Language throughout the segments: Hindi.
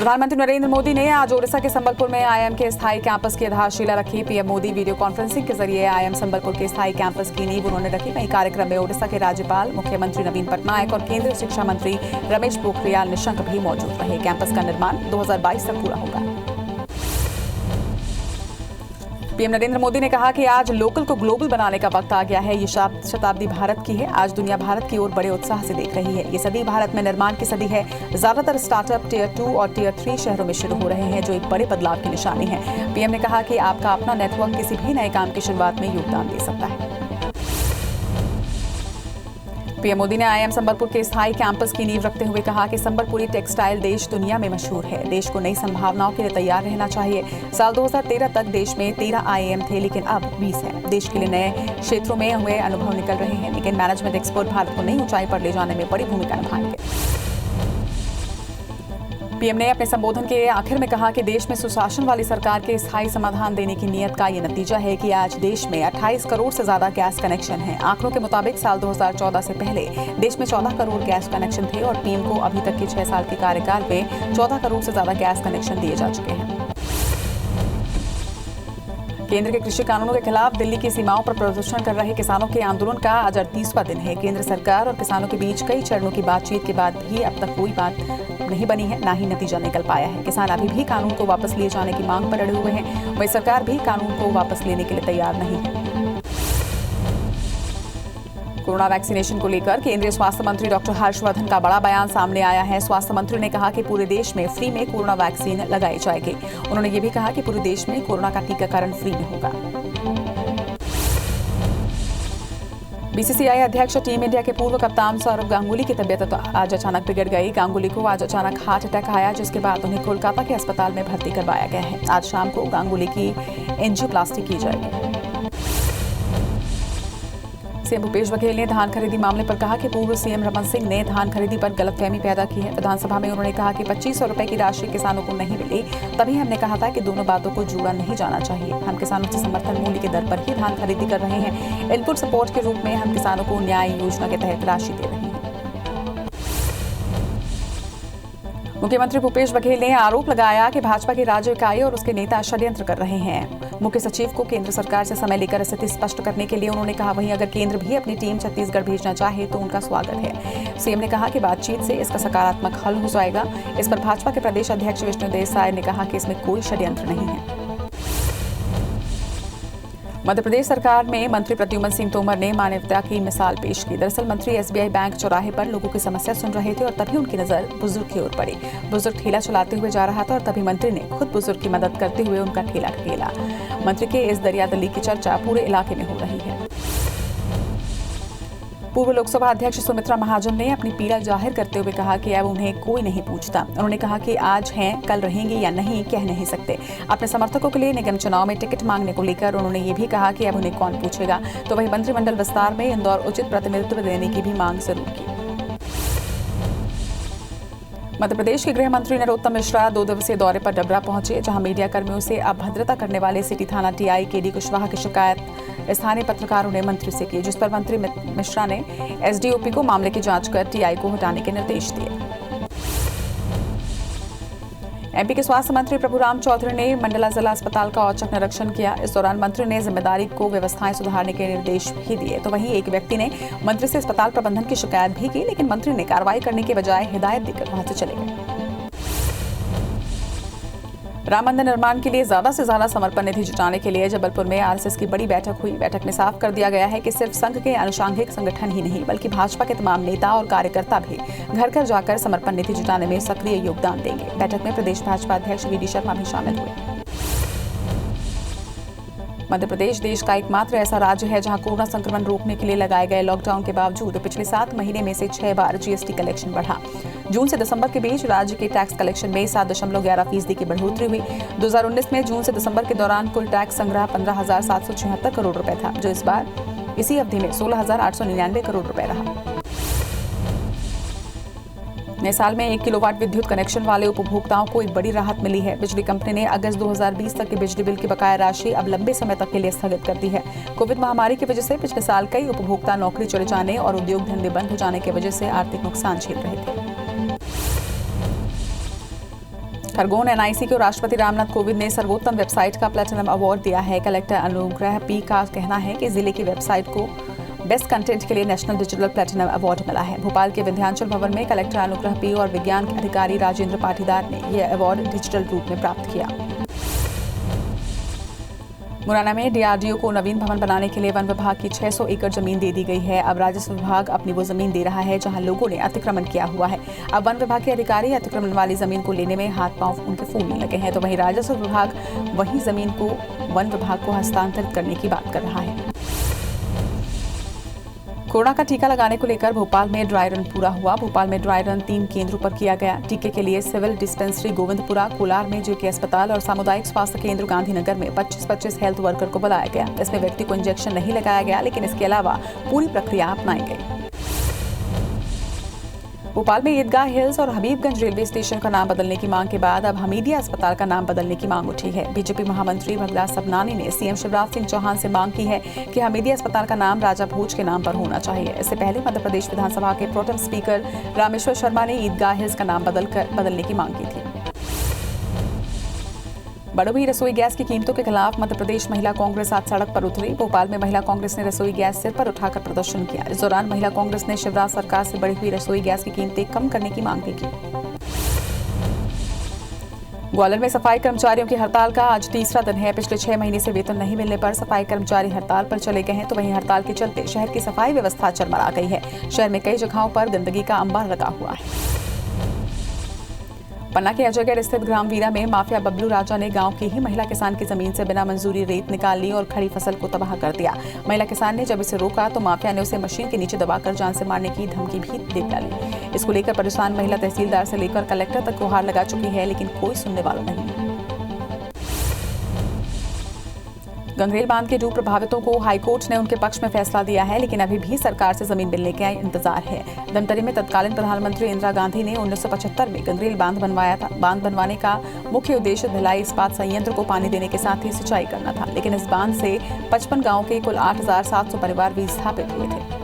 प्रधानमंत्री नरेंद्र मोदी ने आज ओडिशा के संबलपुर में आईआईएम के स्थायी कैंपस की आधारशिला रखी। पीएम मोदी वीडियो कॉन्फ्रेंसिंग के जरिए आईआईएम संबलपुर के स्थायी कैंपस की नींव उन्होंने रखी। वहीं कार्यक्रम में ओडिशा के राज्यपाल, मुख्यमंत्री नवीन पटनायक और केंद्रीय शिक्षा मंत्री रमेश पोखरियाल निशंक भी मौजूद रहे। कैंपस का निर्माण 2022 तक पूरा होगा। पीएम नरेंद्र मोदी ने कहा कि आज लोकल को ग्लोबल बनाने का वक्त आ गया है। ये शताब्दी भारत की है। आज दुनिया भारत की ओर बड़े उत्साह से देख रही है। ये सदी भारत में निर्माण की सदी है। ज्यादातर स्टार्टअप टियर 2 और टियर 3 शहरों में शुरू हो रहे हैं, जो एक बड़े बदलाव की निशानी है। पीएम ने कहा कि आपका अपना नेटवर्क किसी भी नए काम की शुरुआत में योगदान दे सकता है। पीएम मोदी ने आईआईएम संबलपुर के स्थायी कैंपस की नींव रखते हुए कहा कि संबलपुरी टेक्सटाइल देश दुनिया में मशहूर है। देश को नई संभावनाओं के लिए तैयार रहना चाहिए। साल 2013 तक देश में 13 आईआईएम थे, लेकिन अब 20 हैं। देश के लिए नए क्षेत्रों में हुए अनुभव निकल रहे हैं, लेकिन मैनेजमेंट एक्सपर्ट भारत को नई ऊंचाई पर ले जाने में बड़ी भूमिका निभाएंगे। पीएम ने अपने संबोधन के आखिर में कहा कि देश में सुशासन वाली सरकार के स्थायी समाधान देने की नीयत का ये नतीजा है कि आज देश में 28 करोड़ से ज्यादा गैस कनेक्शन हैं। आंकड़ों के मुताबिक साल 2014 से पहले देश में 14 करोड़ गैस कनेक्शन थे और पीएम को अभी तक के 6 साल के कार्यकाल में 14 करोड़ से ज्यादा गैस कनेक्शन दिए जा चुके हैं। केंद्र के कृषि कानूनों के खिलाफ दिल्ली की सीमाओं पर प्रदर्शन कर रहे किसानों के आंदोलन का आज 38वां दिन है। केंद्र सरकार और किसानों के बीच कई चरणों की बातचीत के बाद भी अब तक कोई बात नहीं बनी है, ना ही नतीजा निकल पाया है। किसान अभी भी कानून को वापस लिए जाने की मांग पर अड़े हुए हैं। वहीं सरकार भी कानून को वापस लेने के लिए तैयार नहीं है। कोरोना वैक्सीनेशन को लेकर केंद्रीय स्वास्थ्य मंत्री डॉक्टर हर्षवर्धन का बड़ा बयान सामने आया है। स्वास्थ्य मंत्री ने कहा कि पूरे देश में फ्री में कोरोना वैक्सीन लगाई जाएगी। उन्होंने ये भी कहा कि पूरे देश में कोरोना का टीकाकरण फ्री में होगा। बीसीसीआई अध्यक्ष टीम इंडिया के पूर्व कप्तान सौरव गांगुली की तबीयत आज अचानक बिगड़ गई। गांगुली को आज अचानक हार्ट अटैक आया, जिसके बाद उन्हें कोलकाता के अस्पताल में भर्ती करवाया गया है। आज शाम को गांगुली की एंजियोप्लास्टी की जाएगी। सीएम भूपेश बघेल ने धान खरीदी मामले पर कहा कि पूर्व सीएम रमन सिंह ने धान खरीदी पर गलतफहमी पैदा की है। विधानसभा में उन्होंने कहा कि 2500 रुपए की राशि किसानों को नहीं मिली, तभी हमने कहा था कि दोनों बातों को जोड़ा नहीं जाना चाहिए। हम किसानों से समर्थन मूल्य के दर पर ही धान खरीदी कर रहे हैं। इनपुट सपोर्ट के रूप में हम किसानों को न्याय योजना के तहत राशि दे रहे हैं। मुख्यमंत्री भूपेश बघेल ने आरोप लगाया कि भाजपा की राज्य इकाई और उसके नेता षड्यंत्र कर रहे हैं। मुख्य सचिव को केंद्र सरकार से समय लेकर स्थिति स्पष्ट करने के लिए उन्होंने कहा, वहीं अगर केंद्र भी अपनी टीम छत्तीसगढ़ भेजना चाहे तो उनका स्वागत है। सीएम ने कहा कि बातचीत से इसका सकारात्मक हल हो जाएगा। इस पर भाजपा के प्रदेश अध्यक्ष विष्णुदेव साय ने कहा कि इसमें कोई षड्यंत्र नहीं है। मध्य प्रदेश सरकार में मंत्री प्रद्युम्न सिंह तोमर ने मानवता की मिसाल पेश की। दरअसल मंत्री एसबीआई बैंक चौराहे पर लोगों की समस्या सुन रहे थे और तभी उनकी नजर बुजुर्ग की ओर पड़ी। बुजुर्ग ठेला चलाते हुए जा रहा था और तभी मंत्री ने खुद बुजुर्ग की मदद करते हुए उनका ठेला ढकेला। मंत्री के इस दरियादिली की चर्चा पूरे इलाके में हो रही है। पूर्व लोकसभा अध्यक्ष सुमित्रा महाजन ने अपनी पीड़ा जाहिर करते हुए कहा कि अब उन्हें कोई नहीं पूछता। उन्होंने कहा कि आज हैं, कल रहेंगे या नहीं कह नहीं सकते। अपने समर्थकों के लिए निगम चुनाव में टिकट मांगने को लेकर उन्होंने ये भी कहा कि अब उन्हें कौन पूछेगा। तो वहीं मंत्रिमंडल विस्तार में इंदौर उचित प्रतिनिधित्व देने की भी मांग जरूर की। मध्य प्रदेश के गृह मंत्री नरोत्तम मिश्रा 2 दिवसीय दौरे पर डबरा पहुंचे, जहां मीडिया कर्मियों से अभद्रता करने वाले सिटी थाना टीआई केडी कुशवाहा की शिकायत स्थानीय पत्रकारों ने मंत्री से की, जिस पर मंत्री मिश्रा ने एसडीओपी को मामले की जांच कर टीआई को हटाने के निर्देश दिए। एमपी के स्वास्थ्य मंत्री प्रभुराम चौधरी ने मंडला जिला अस्पताल का औचक निरीक्षण किया। इस दौरान मंत्री ने जिम्मेदारी को व्यवस्थाएं सुधारने के निर्देश भी दिए। तो वहीं एक व्यक्ति ने मंत्री से अस्पताल प्रबंधन की शिकायत भी की, लेकिन मंत्री ने कार्रवाई करने के बजाय हिदायत देकर वहां से चले गए। राम मंदिर निर्माण के लिए ज्यादा से ज्यादा समर्पण निधि जुटाने के लिए जबलपुर में आरएसएस की बड़ी बैठक हुई। बैठक में साफ कर दिया गया है कि सिर्फ संघ के अनुषंगिक संगठन ही नहीं, बल्कि भाजपा के तमाम नेता और कार्यकर्ता भी घर घर जाकर समर्पण निधि जुटाने में सक्रिय योगदान देंगे। बैठक में प्रदेश भाजपा अध्यक्ष वीडी शर्मा भी शामिल हुए। मध्य प्रदेश देश का एकमात्र ऐसा राज्य है जहां कोरोना संक्रमण रोकने के लिए लगाए गए लॉकडाउन के बावजूद पिछले 7 महीने में से 6 बार जीएसटी कलेक्शन बढ़ा। जून से दिसंबर के बीच राज्य के टैक्स कलेक्शन में 7.11% की बढ़ोतरी हुई। 2019 में जून से दिसंबर के दौरान कुल टैक्स संग्रह 15,776 करोड़ रुपए था, जो इस बार इसी अवधि में 16,899 करोड़ रुपए रहा। नए साल में 1 किलोवाट विद्युत कनेक्शन वाले उपभोक्ताओं को एक बड़ी राहत मिली है। बिजली कंपनी ने अगस्त 2020 तक के बिजली बिल की बकाया राशि अब लंबे समय तक के लिए स्थगित कर दी है। कोविड महामारी की वजह से पिछले साल कई उपभोक्ता नौकरी चले जाने और उद्योग धंधे बंद हो जाने की वजह से आर्थिक नुकसान झेल रहे थे। खरगोन एनआईसी को राष्ट्रपति रामनाथ कोविंद ने सर्वोत्तम वेबसाइट का प्लैटिनम अवार्ड दिया है। कलेक्टर अनुग्रह पी का कहना है कि जिले की वेबसाइट को बेस्ट कंटेंट के लिए नेशनल डिजिटल प्लैटिनम अवार्ड मिला है। भोपाल के विंध्याचल भवन में कलेक्टर अनुग्रह पी और विज्ञान अधिकारी राजेंद्र पाटीदार ने यह अवार्ड डिजिटल रूप में प्राप्त किया। मुरैना में डीआरडीओ को नवीन भवन बनाने के लिए वन विभाग की 600 एकड़ जमीन दे दी गई है। अब राजस्व विभाग अपनी वो जमीन दे रहा है जहां लोगों ने अतिक्रमण किया हुआ है। अब वन विभाग के अधिकारी अतिक्रमण वाली जमीन को लेने में हाथ पांव उनके फूलने लगे हैं, तो वहीं राजस्व विभाग वही जमीन को वन विभाग को हस्तांतरित करने की बात कर रहा है। कोरोना का टीका लगाने को लेकर भोपाल में ड्राई रन पूरा हुआ। भोपाल में ड्राई रन 3 केंद्रों पर किया गया। टीके के लिए सिविल डिस्पेंसरी गोविंदपुरा, कोलार में जेके अस्पताल और सामुदायिक स्वास्थ्य केंद्र गांधीनगर में 25-25 हेल्थ वर्कर को बुलाया गया। इसमें व्यक्ति को इंजेक्शन नहीं लगाया गया, लेकिन इसके अलावा पूरी प्रक्रिया अपनाई गई। भोपाल में ईदगाह हिल्स और हबीबगंज रेलवे स्टेशन का नाम बदलने की मांग के बाद अब हमीदिया अस्पताल का नाम बदलने की मांग उठी है। बीजेपी महामंत्री भगला सबनानी ने सीएम शिवराज सिंह चौहान से मांग की है कि हमीदिया अस्पताल का नाम राजा भोज के नाम पर होना चाहिए। इससे पहले मध्य प्रदेश विधानसभा के प्रोटेम स्पीकर रामेश्वर शर्मा ने ईदगाह हिल्स का नाम बदलने की मांग की थी। बढ़ हुई रसोई गैस की कीमतों के खिलाफ मध्य प्रदेश महिला कांग्रेस आज सड़क पर उतरी। भोपाल में महिला कांग्रेस ने रसोई गैस सिर पर उठाकर प्रदर्शन किया। इस दौरान महिला कांग्रेस ने शिवराज सरकार से बढ़ी हुई रसोई गैस की कीमतें कम करने की मांग भी की। ग्वालियर में सफाई कर्मचारियों की हड़ताल का आज तीसरा दिन है। पिछले 6 महीने से वेतन नहीं मिलने पर सफाई कर्मचारी हड़ताल पर चले गए हैं, तो वहीं हड़ताल के चलते शहर की सफाई व्यवस्था चरमरा गई है। शहर में कई जगहों पर गंदगी का अंबार लगा हुआ है। पन्ना के अजयगढ़ स्थित ग्राम वीरा में माफिया बबलू राजा ने गांव की ही महिला किसान की जमीन से बिना मंजूरी रेत निकाल ली और खड़ी फसल को तबाह कर दिया। महिला किसान ने जब इसे रोका तो माफिया ने उसे मशीन के नीचे दबाकर जान से मारने की धमकी भी दे डाली। इसको लेकर परेशान महिला तहसीलदार से लेकर कलेक्टर तक गुहार लगा चुकी है, लेकिन कोई सुनने वाला नहीं। गंगरेल बांध के डूब प्रभावितों को हाईकोर्ट ने उनके पक्ष में फैसला दिया है, लेकिन अभी भी सरकार से जमीन मिलने का इंतजार है। धमतरी में तत्कालीन प्रधानमंत्री इंदिरा गांधी ने 1975 में गंगरेल बांध बनवाया था। बांध बनवाने का मुख्य उद्देश्य भिलाई इस्पात संयंत्र को पानी देने के साथ ही सिंचाई करना था, लेकिन इस बांध से 55 गाँव के कुल 8,700 परिवार विस्थापित हुए थे।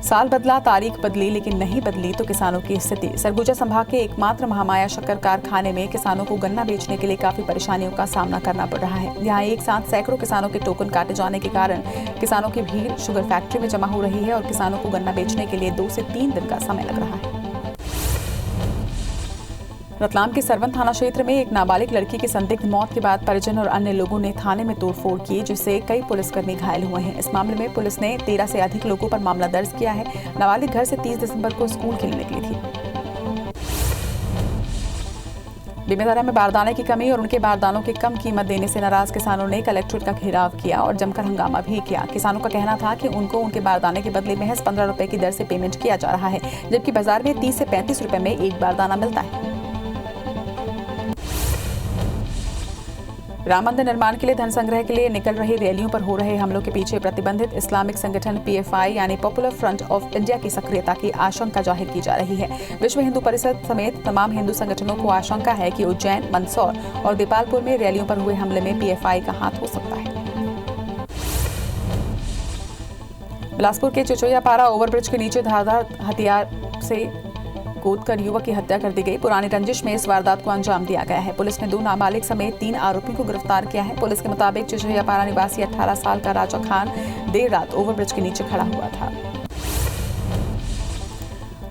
साल बदला, तारीख बदली, लेकिन नहीं बदली तो किसानों की स्थिति। सरगुजा संभाग के एकमात्र महामाया शक्कर कारखाने में किसानों को गन्ना बेचने के लिए काफी परेशानियों का सामना करना पड़ रहा है। यहाँ एक साथ सैकड़ों किसानों के टोकन काटे जाने के कारण किसानों की भीड़ शुगर फैक्ट्री में जमा हो रही है और किसानों को गन्ना बेचने के लिए 2 से 3 दिन का समय लग रहा है। रतलाम के सरवन थाना क्षेत्र में एक नाबालिग लड़की की संदिग्ध मौत के बाद परिजन और अन्य लोगों ने थाने में तोड़फोड़ की, जिससे कई पुलिसकर्मी घायल हुए हैं। इस मामले में पुलिस ने 13 से अधिक लोगों पर मामला दर्ज किया है। नाबालिग घर से 30 दिसंबर को स्कूल के लिए निकली थी। बेमेतरा में बारदाने की कमी और उनके बारदानों की कम कीमत देने से नाराज किसानों ने कलेक्ट्रेट का घेराव किया और जमकर हंगामा भी किया। किसानों का कहना था कि उनको उनके बारदाने के बदले महज 15 रुपए की दर से पेमेंट किया जा रहा है, जबकि बाजार में 30 से 35 रुपए में एक बारदाना मिलता है। राम मंदिर निर्माण के लिए धन संग्रह के लिए निकल रही रैलियों पर हो रहे हमलों के पीछे प्रतिबंधित इस्लामिक संगठन पीएफआई यानी पॉपुलर फ्रंट ऑफ इंडिया की सक्रियता की आशंका जाहिर की जा रही है। विश्व हिंदू परिषद समेत तमाम हिंदू संगठनों को आशंका है कि उज्जैन, मंदसौर और देपालपुर में रैलियों पर हुए हमले में पीएफआई का हाथ हो सकता है। बिलासपुर के चिचोयापारा ओवरब्रिज के नीचे धारदार हथियार से कूदकर युवक की हत्या कर दी गई। पुरानी रंजिश में इस वारदात को अंजाम दिया गया है। पुलिस ने 2 नाबालिग समेत 3 आरोपियों को गिरफ्तार किया है। पुलिस के मुताबिक चिचोयापारा निवासी 18 साल का राजा खान देर रात ओवरब्रिज के नीचे खड़ा हुआ था।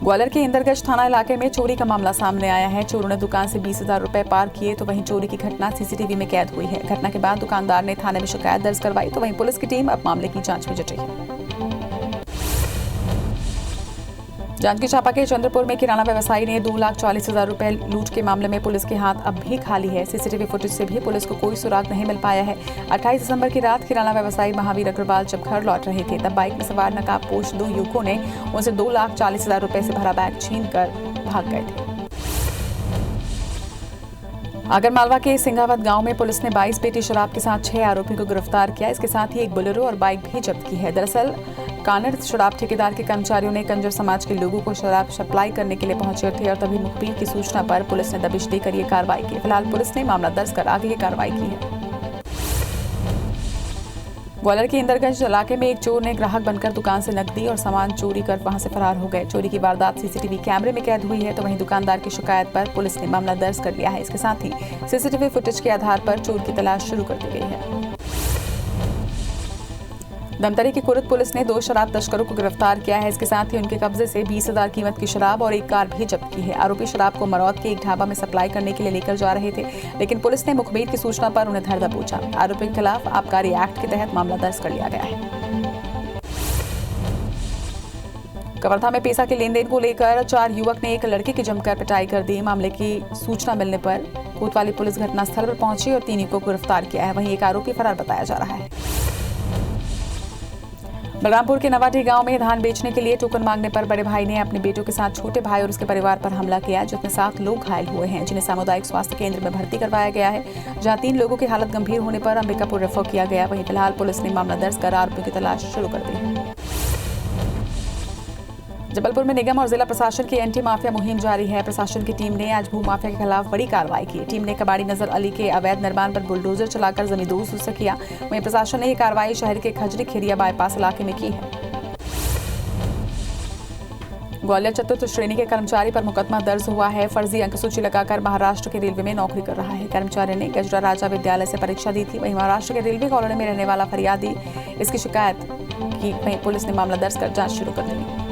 ग्वालियर के इंदरगंज थाना इलाके में चोरी का मामला सामने आया है। चोरों ने दुकान से 20,000 रुपए पार किए, तो वहीं चोरी की घटना सीसीटीवी में कैद हुई है। घटना के बाद दुकानदार ने थाने में शिकायत दर्ज करवाई, तो वहीं पुलिस की टीम अब मामले की जांच में जुटी है। जांजगीर चांपा के चंद्रपुर में किराना व्यवसायी ने 2,40,000 रुपए लूट के मामले में पुलिस के हाथ अब भी खाली है। सीसीटीवी फुटेज से भी पुलिस को कोई सुराग नहीं मिल पाया है। 28 दिसंबर की रात किराना व्यवसायी महावीर अग्रवाल जब घर लौट रहे थे, तब बाइक में सवार नकाबपोश 2 युवकों ने उनसे 2,40,000 रुपए से भरा बैग छीनकर भाग गए थे। आगरमालवा के सिंघावत गांव में पुलिस ने 22 पेटी शराब के साथ 6 आरोपियों को गिरफ्तार किया। इसके साथ ही एक बोलेरो और बाइक भी जब्त की है। दरअसल कानड़ शराब ठेकेदार के कर्मचारियों ने कंजर समाज के लोगों को शराब सप्लाई करने के लिए पहुंचे थे और तभी मुखबिर की सूचना पर पुलिस ने दबिश देकर ये कार्रवाई की। फिलहाल पुलिस ने मामला दर्ज कर आगे की कार्रवाई की है। ग्वालियर के इंदरगंज इलाके में एक चोर ने ग्राहक बनकर दुकान से नकदी और सामान चोरी कर वहां से फरार हो गए। चोरी की वारदात सीसीटीवी कैमरे में कैद हुई है, तो वहीं दुकानदार की शिकायत पर पुलिस ने मामला दर्ज कर लिया है। इसके साथ ही सीसीटीवी फुटेज के आधार पर चोर की तलाश शुरू कर दी गई है। धमतरी की कुर्द पुलिस ने 2 शराब तस्करों को गिरफ्तार किया है। इसके साथ ही उनके कब्जे से 20,000 कीमत की शराब और एक कार भी जब्त की है। आरोपी शराब को मरौद के एक ढाबा में सप्लाई करने के लिए लेकर जा रहे थे, लेकिन पुलिस ने मुखबिर की सूचना पर उन्हें धर दबोचा। आरोपी के खिलाफ आबकारी एक्ट के तहत मामला दर्ज कर लिया गया है। कवर्धा में पैसा के लेन देन को लेकर 4 युवक ने एक लड़के की जमकर पिटाई कर दी। मामले की सूचना मिलने पर कोतवाली पुलिस घटनास्थल पर पहुंची और 3 युवकों को गिरफ्तार किया है। वहीं एक आरोपी फरार बताया जा रहा है। बलरामपुर के नवाडी गांव में धान बेचने के लिए टोकन मांगने पर बड़े भाई ने अपने बेटों के साथ छोटे भाई और उसके परिवार पर हमला किया, जिसमें 7 लोग घायल हुए हैं, जिन्हें सामुदायिक स्वास्थ्य केंद्र में भर्ती करवाया गया है, जहां 3 लोगों की हालत गंभीर होने पर अंबिकापुर रेफर किया गया। वहीं फिलहाल पुलिस ने मामला दर्ज कर आरोपियों की तलाश शुरू कर दी है। जबलपुर में निगम और जिला प्रशासन की एंटी माफिया मुहिम जारी है। प्रशासन की टीम ने आज भू माफिया के खिलाफ बड़ी कार्रवाई की। टीम ने कबाड़ी नजर अली के अवैध निर्माण पर बुलडोजर चलाकर जमींदोज किया। वहीं प्रशासन ने यह कार्रवाई शहर के खजरी खिरिया बाईपास इलाके में की है। ग्वालियर चतुर्थ श्रेणी के कर्मचारी पर मुकदमा दर्ज हुआ है। फर्जी अंक सूची लगाकर महाराष्ट्र के रेलवे में नौकरी कर रहा है। कर्मचारी ने गजरा राजा विद्यालय से परीक्षा दी थी। वहीं महाराष्ट्र के रेलवे कॉलोनी में रहने वाला फरियादी इसकी शिकायत की। वहीं पुलिस ने मामला दर्ज कर जांच शुरू कर दी।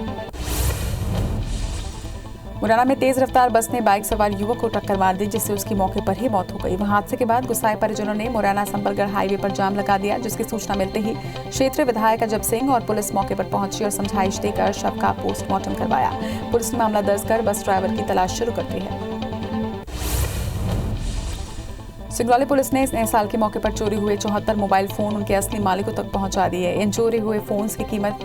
मुरैना में तेज रफ्तार बस ने बाइक सवार युवक को टक्कर मार दी, जिससे उसकी मौके पर ही मौत हो गई। वहां हादसे के बाद गुस्साए परिजनों ने मुरैना संबलगढ़ हाईवे पर जाम लगा दिया, जिसकी सूचना मिलते ही क्षेत्रीय विधायक अजब सिंह और पुलिस मौके पर पहुंची और समझाइश देकर शव का पोस्टमार्टम करवाया। पुलिस ने मामला दर्ज कर बस ड्राइवर की तलाश शुरू कर दी है। सिंगरौली पुलिस ने इस नए साल के मौके पर चोरी हुए 74 मोबाइल फोन उनके असली मालिकों तक पहुंचा दिए। इन चोरी हुए फोन्स की कीमत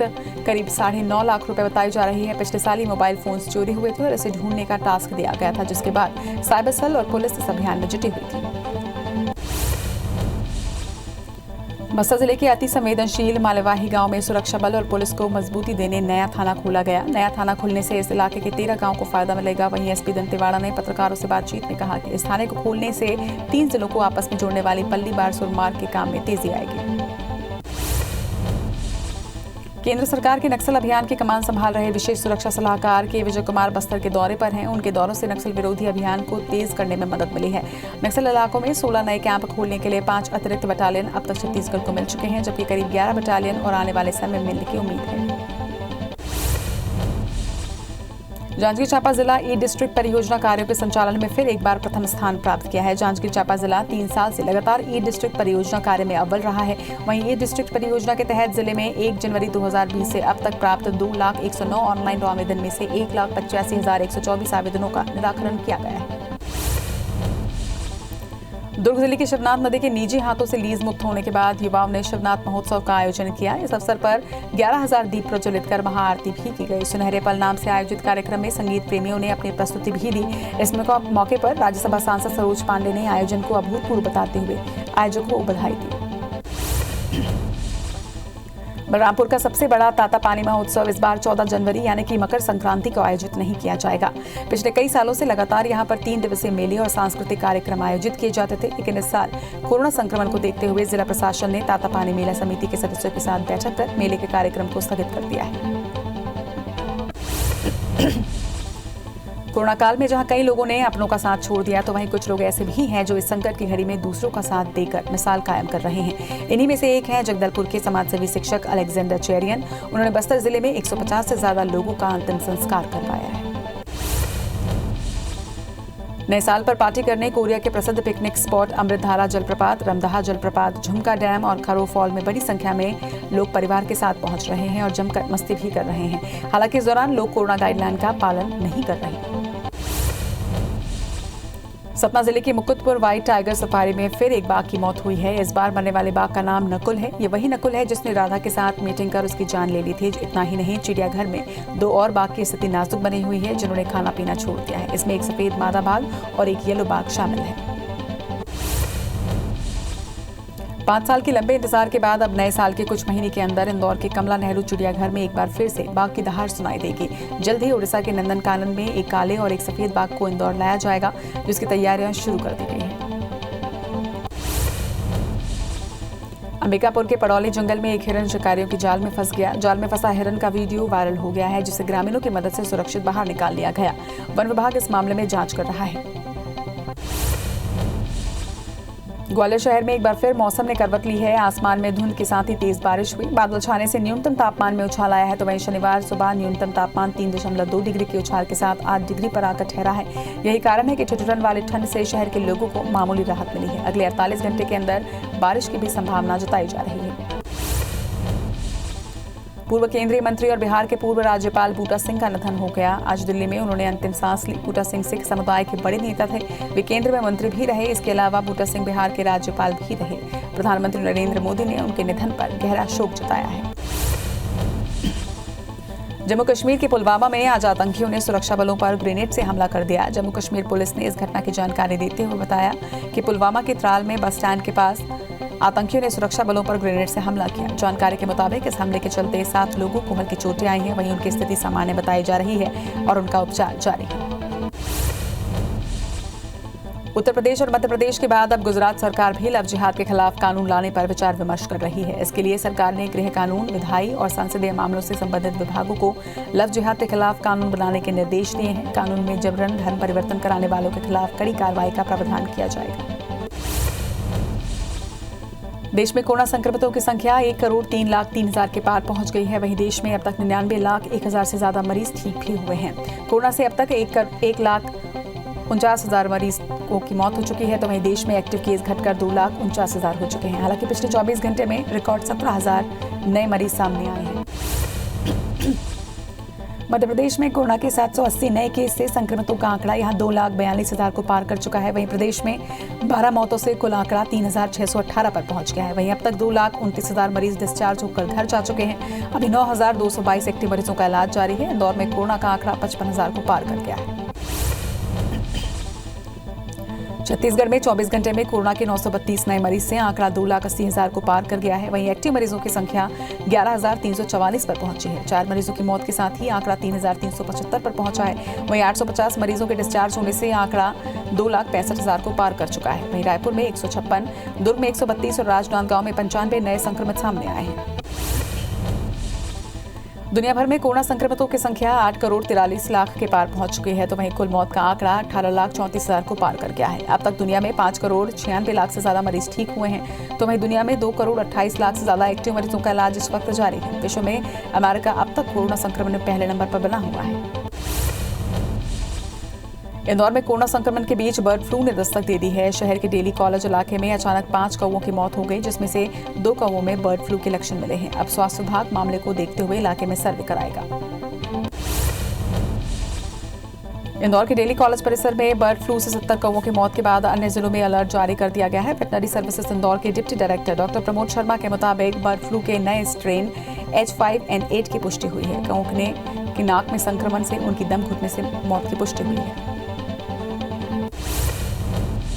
करीब 9.5 लाख रुपए बताई जा रही है। पिछले साल ही मोबाइल फोन्स चोरी हुए थे और इसे ढूंढने का टास्क दिया गया था, जिसके बाद साइबर सेल और पुलिस इस अभियान में जुटी हुई थी। बस्तर जिले के अति संवेदनशील मालेवाही गांव में सुरक्षा बल और पुलिस को मजबूती देने नया थाना खोला गया। नया थाना खुलने से इस इलाके के 13 गांव को फायदा मिलेगा। वहीं एसपी दंतेवाड़ा ने पत्रकारों से बातचीत में कहा कि इस थाने को खोलने से 3 जिलों को आपस में जोड़ने वाली पल्ली बारसूर मार्ग के काम में तेजी आएगी। केंद्र सरकार के नक्सल अभियान की कमान संभाल रहे विशेष सुरक्षा सलाहकार के विजय कुमार बस्तर के दौरे पर हैं। उनके दौरों से नक्सल विरोधी अभियान को तेज करने में मदद मिली है। नक्सल इलाकों में 16 नए कैंप खोलने के लिए 5 अतिरिक्त बटालियन अब तक छत्तीसगढ़ को मिल चुके हैं, जबकि करीब 11 बटालियन और आने वाले समय में मिलने की उम्मीद है। जांजगीर चांपा जिला ई डिस्ट्रिक्ट परियोजना कार्यों के संचालन में फिर एक बार प्रथम स्थान प्राप्त किया है। जांजगीर चांपा जिला 3 साल से लगातार ई डिस्ट्रिक्ट परियोजना कार्य में अव्वल रहा है। वहीं ई डिस्ट्रिक्ट परियोजना के तहत जिले में 1 जनवरी 2020 से अब तक प्राप्त 2,109 ऑनलाइन आवेदन में से 1,85,124 आवेदनों का निराकरण किया गया है। दुर्ग जिले की शिवनाथ नदी के निजी हाथों से लीज मुक्त होने के बाद युवाओं ने शिवनाथ महोत्सव का आयोजन किया। इस अवसर पर 11,000 दीप प्रज्वलित कर महाआरती भी की गई। सुनहरे पल नाम से आयोजित कार्यक्रम में संगीत प्रेमियों ने अपनी प्रस्तुति भी दी। इस मौके पर राज्यसभा सांसद सरोज पांडे ने आयोजन को अभूतपूर्व बताते हुए आयोजकों को बधाई दी। बलरामपुर का सबसे बड़ा तातापानी महोत्सव इस बार 14 जनवरी यानी कि मकर संक्रांति को आयोजित नहीं किया जाएगा। पिछले कई सालों से लगातार यहां पर 3 दिवसीय मेले और सांस्कृतिक कार्यक्रम आयोजित किए जाते थे, लेकिन इस साल कोरोना संक्रमण को देखते हुए जिला प्रशासन ने तातापानी मेला समिति के सदस्यों के साथ बैठक कर मेले के कार्यक्रम को स्थगित कर दिया है। कोरोना काल में जहां कई लोगों ने अपनों का साथ छोड़ दिया, तो वहीं कुछ लोग ऐसे भी हैं जो इस संकट की घड़ी में दूसरों का साथ देकर मिसाल कायम कर रहे हैं। इन्हीं में से एक हैं जगदलपुर के समाजसेवी शिक्षक अलेक्जेंडर चेरियन। उन्होंने बस्तर जिले में 150 से ज्यादा लोगों का अंतिम संस्कार करवाया है। नए साल पर पार्टी करने कोरिया के प्रसिद्ध पिकनिक स्पॉट अमृतधारा जलप्रपात, रमदहा जलप्रपात, झुमका डैम और खरो फॉल में बड़ी संख्या में लोग परिवार के साथ पहुंच रहे हैं और जमकर मस्ती भी कर रहे हैं। हालांकि इस दौरान लोग कोरोना गाइडलाइन का पालन नहीं कर रहे हैं। सतना जिले के मुकुटपुर व्हाइट टाइगर सफारी में फिर एक बाघ की मौत हुई है। इस बार मरने वाले बाघ का नाम नकुल है। ये वही नकुल है जिसने राधा के साथ मीटिंग कर उसकी जान ले ली थी। इतना ही नहीं, चिड़ियाघर में 2 और बाघ की स्थिति नाजुक बनी हुई है, जिन्होंने खाना पीना छोड़ दिया है। इसमें एक सफेद मादा बाघ और एक येलो बाघ शामिल है। 5 साल के लंबे इंतजार के बाद अब नए साल के कुछ महीने के अंदर इंदौर के कमला नेहरू चिड़ियाघर में एक बार फिर से बाघ की दहाड़ सुनाई देगी। जल्द ही उड़ीसा के नंदनकानन में एक काले और एक सफेद बाघ को इंदौर लाया जाएगा, जिसकी तैयारियां शुरू कर दी गई हैं। अंबिकापुर के पड़ौली जंगल में एक हिरन शिकारियों की जाल में फंस गया। जाल में फंसा हिरन का वीडियो वायरल हो गया है, जिसे ग्रामीणों की मदद से सुरक्षित बाहर निकाल लिया गया। वन विभाग इस मामले में जांच कर रहा है। ग्वालियर शहर में एक बार फिर मौसम ने करवट ली है। आसमान में धुंध के साथ ही तेज बारिश हुई। बादल छाने से न्यूनतम तापमान में उछाल आया है, तो वहीं शनिवार सुबह न्यूनतम तापमान 3.2 डिग्री के उछाल के साथ 8 डिग्री पर आकर ठहरा है। यही कारण है कि ठिठुरन वाली ठंड से शहर के लोगों को मामूली राहत मिली है। अगले 48 घंटे के अंदर बारिश की भी संभावना जताई जा रही है। पूर्व केंद्रीय मंत्री और बिहार के पूर्व राज्यपाल बूटा सिंह का निधन हो गया। आज दिल्ली में उन्होंने अंतिम सांस ली। बूटा सिंह सिख समुदाय के बड़े नेता थे। वे केंद्र में मंत्री भी रहे। इसके अलावा बूटा सिंह बिहार के राज्यपाल भी रहे। प्रधानमंत्री नरेंद्र मोदी ने उनके निधन पर गहरा शोक जताया है। जम्मू कश्मीर के पुलवामा में आज आतंकियों ने सुरक्षा बलों पर ग्रेनेड से हमला कर दिया। जम्मू कश्मीर पुलिस ने इस घटना की जानकारी देते हुए बताया कि पुलवामा के त्राल में बस स्टैंड के पास आतंकियों ने सुरक्षा बलों पर ग्रेनेड से हमला किया। जानकारी के मुताबिक इस हमले के चलते 7 लोगों को हल्की चोटें आई हैं। वहीं उनकी स्थिति सामान्य बताई जा रही है और उनका उपचार जारी है। उत्तर प्रदेश और मध्य प्रदेश के बाद अब गुजरात सरकार भी लव जिहाद के खिलाफ कानून लाने पर विचार विमर्श कर रही है। इसके लिए सरकार ने गृह कानून, विधायी और संसदीय मामलों से संबंधित विभागों को लव जिहाद के खिलाफ कानून बनाने के निर्देश दिए हैं। कानून में जबरन धर्म परिवर्तन कराने वालों के खिलाफ कड़ी कार्रवाई का प्रावधान किया जाएगा। देश में कोरोना संक्रमितों की संख्या 1,03,03,000 के पार पहुंच गई है। वहीं देश में अब तक 99,01,000 से ज्यादा मरीज ठीक भी हुए हैं। कोरोना से अब तक 1,49,000 मरीजों की मौत हो चुकी है, तो वहीं देश में एक्टिव केस घटकर 2,49,000 हो चुके हैं। हालांकि पिछले 24 घंटे में रिकॉर्ड 17,000 नए मरीज सामने आए हैं। मध्य प्रदेश में कोरोना के 780 नए केस से संक्रमितों का आंकड़ा यहां 2,42,000 को पार कर चुका है। वहीं प्रदेश में 12 मौतों से कुल आंकड़ा 3,618 पर पहुंच गया है। वहीं अब तक 2,29,000 मरीज डिस्चार्ज होकर घर जा चुके हैं। अभी 9,222 एक्टिव मरीजों का इलाज जारी है। इंदौर में कोरोना का आंकड़ा 55,000 को पार कर गया है। छत्तीसगढ़ में 24 घंटे में कोरोना के 932 नए मरीज से आंकड़ा 2,80,000 को पार कर गया है। वहीं एक्टिव मरीजों की संख्या 11,344 पर पहुंची है। 4 मरीजों की मौत के साथ ही आंकड़ा 3,375 पर पहुंचा है। वहीं 850 मरीजों के डिस्चार्ज होने से आंकड़ा 2,65,000 को पार कर चुका है। वहीं रायपुर में 156, दुर्ग में 132 और राजनांदगांव में 95 नए संक्रमित सामने आए हैं। दुनिया भर में कोरोना संक्रमितों की संख्या 8,43,00,000 के पार पहुंच चुकी है, तो वहीं कुल मौत का आंकड़ा 18,34,000 को पार कर गया है। अब तक दुनिया में 5,96,00,000 से ज्यादा मरीज ठीक हुए हैं, तो वहीं दुनिया में 2,28,00,000 से ज्यादा एक्टिव मरीजों का इलाज इस वक्त जारी है। विश्व में अमेरिका अब तक कोरोना संक्रमण में पहले नंबर पर बना हुआ है। इंदौर में कोरोना संक्रमण के बीच बर्ड फ्लू ने दस्तक दे दी है। शहर के डेली कॉलेज इलाके में अचानक 5 कौवों की मौत हो गई, जिसमें से 2 कौवों में बर्ड फ्लू के लक्षण मिले हैं। अब स्वास्थ्य विभाग मामले को देखते हुए इलाके में सर्वे कराएगा। इंदौर के डेली कॉलेज परिसर में बर्ड फ्लू से 70 कौवों की मौत के बाद अन्य जिलों में अलर्ट जारी कर दिया गया है। वेटनरी सर्विसेज इंदौर के deputy director doctor Pramod Sharma के मुताबिक बर्ड फ्लू के नए स्ट्रेन H5N8 की पुष्टि हुई है। कौवों की नाक में संक्रमण से उनकी दम घुटने से मौत की पुष्टि हुई है।